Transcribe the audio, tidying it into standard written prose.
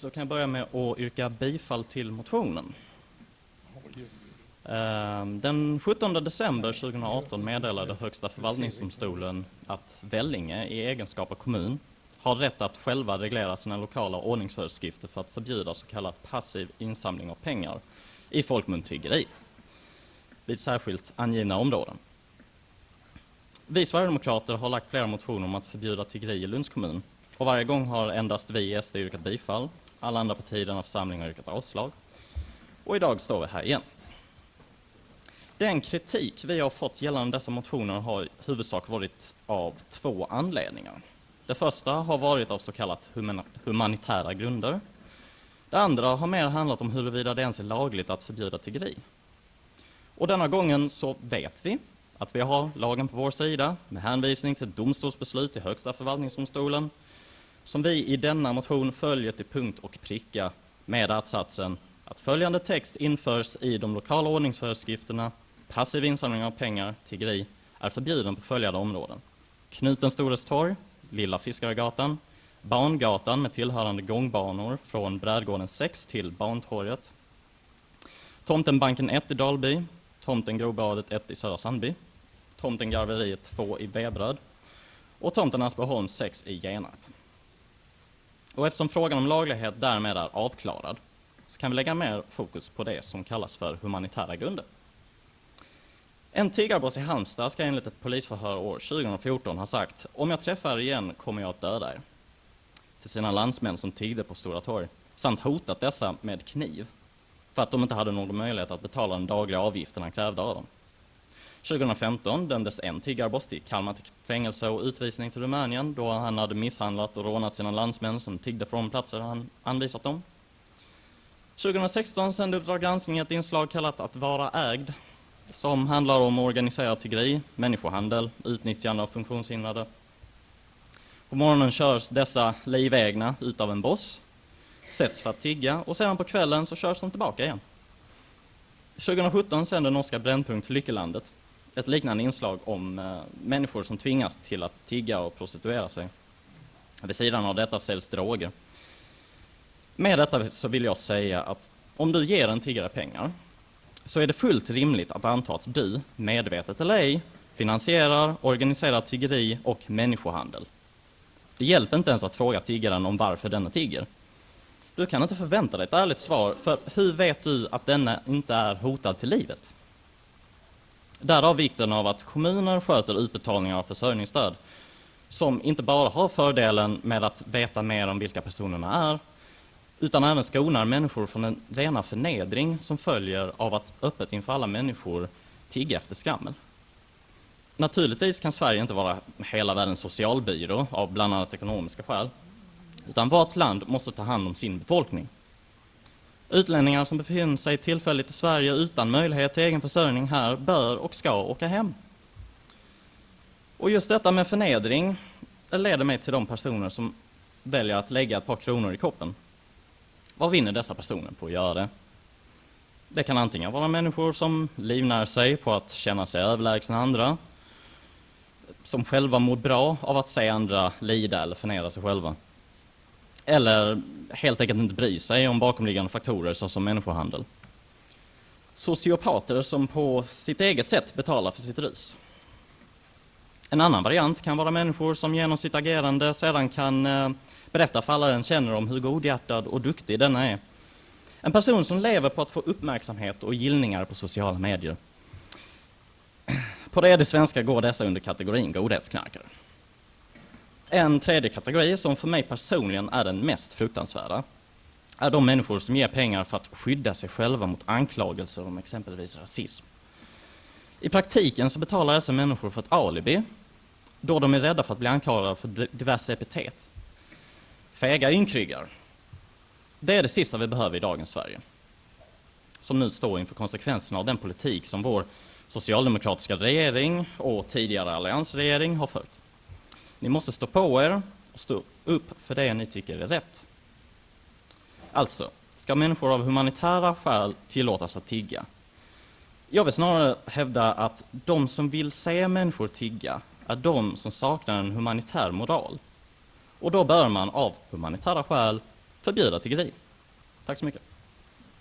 Då kan jag börja med att yrka bifall till motionen. Den 17 december 2018 meddelade Högsta förvaltningsdomstolen att Vellinge i egenskap av kommun har rätt att själva reglera sina lokala ordningsföreskrifter för att förbjuda så kallad passiv insamling av pengar i folkmun tiggeri vid särskilt angivna områden. Vi Sverigedemokrater har lagt flera motioner om att förbjuda tiggeri i Lunds kommun, och varje gång har endast vi i SD yrkat bifall. Alla andra partier i denna församling har yrkat avslag. Och idag står vi här igen. Den kritik vi har fått gällande dessa motioner har i huvudsak varit av två anledningar. Det första har varit av så kallat humanitära grunder. Det andra har mer handlat om huruvida det ens är lagligt att förbjuda tiggeri. Och denna gången så vet vi att vi har lagen på vår sida med hänvisning till domstolsbeslut i Högsta förvaltningsdomstolen, som vi i denna motion följer till punkt och pricka med att-satsen att följande text införs i de lokala ordningsföreskrifterna: passiv insamling av pengar, tiggeri, är förbjuden på följande områden: Knuten Stores torg, Lilla Fiskaregatan, Barngatan med tillhörande gångbanor från Brädgården 6 till Barntorget, Tomtenbanken 1 i Dalby, Tomten Grobadet 1 i Södra Sandby, Tomten Garveriet 2 i Vebröd och Tomten Asperholm 6 i Genarp. Och eftersom frågan om laglighet därmed är avklarad så kan vi lägga mer fokus på det som kallas för humanitära grunder. En tiggarboss i Halmstad ska enligt ett polisförhör år 2014 ha sagt: om jag träffar er igen kommer jag att döda er, till sina landsmän som tiggde på Stora torg, samt hotat dessa med kniv för att de inte hade någon möjlighet att betala den dagliga avgiften han krävde av dem. 2015 dömdes en tiggarboss till Kalmar till fängelse och utvisning till Rumänien då han hade misshandlat och rånat sina landsmän som tiggde på de platser han anvisat dem. 2016 sände Uppdrag granskning ett inslag kallat Att vara ägd, som handlar om organiserad tiggeri, människohandel, utnyttjande av funktionshindrade. På morgonen körs dessa livägna ut av en boss, sätts för att tigga och sedan på kvällen så körs de tillbaka igen. 2017 sände norska Brännpunkt Lyckelandet ett liknande inslag om människor som tvingas till att tigga och prostituera sig. Vid sidan av detta säljs droger. Med detta så vill jag säga att om du ger en tiggare pengar så är det fullt rimligt att anta att du, medvetet eller ej, finansierar, organiserar tiggeri och människohandel. Det hjälper inte ens att fråga tiggaren om varför denna tigger. Du kan inte förvänta dig ett ärligt svar, för hur vet du att denna inte är hotad till livet? Därav vikten av att kommuner sköter utbetalningar av försörjningsstöd, som inte bara har fördelen med att veta mer om vilka personerna är, utan även skonar människor från en rena förnedring som följer av att öppet inför alla människor tigga efter skammel. Naturligtvis kan Sverige inte vara hela världens socialbyrå av bland annat ekonomiska skäl, utan vårt land måste ta hand om sin befolkning. Utlänningar som befinner sig tillfälligt i Sverige utan möjlighet till egen försörjning här bör och ska åka hem. Och just detta med förnedring leder mig till de personer som väljer att lägga ett par kronor i koppen. Vad vinner dessa personer på att göra det? Det kan antingen vara människor som livnär sig på att känna sig överlägsna andra, som själva mår bra av att se andra lida eller förnedra sig själva. Eller helt enkelt inte bry sig om bakomliggande faktorer såsom människohandel. Sociopater som på sitt eget sätt betalar för sitt rus. En annan variant kan vara människor som genom sitt agerande sedan kan berätta för alla den känner om hur godhjärtad och duktig denna är. En person som lever på att få uppmärksamhet och gillningar på sociala medier. På det svenska går dessa under kategorin godhetsknarkare. En tredje kategori som för mig personligen är den mest fruktansvärda är de människor som ger pengar för att skydda sig själva mot anklagelser om exempelvis rasism. I praktiken så betalar dessa människor för ett alibi då de är rädda för att bli anklagade för diverse epitet. Fega ynkryggar. Det är det sista vi behöver i dagens Sverige, som nu står inför konsekvenserna av den politik som vår socialdemokratiska regering och tidigare alliansregering har fört. Ni måste stå på er och stå upp för det ni tycker är rätt. Alltså, ska människor av humanitära skäl tillåtas att tigga? Jag vill snarare hävda att de som vill se människor tigga är de som saknar en humanitär moral. Och då bör man av humanitära skäl förbjuda tiggeri. Tack så mycket.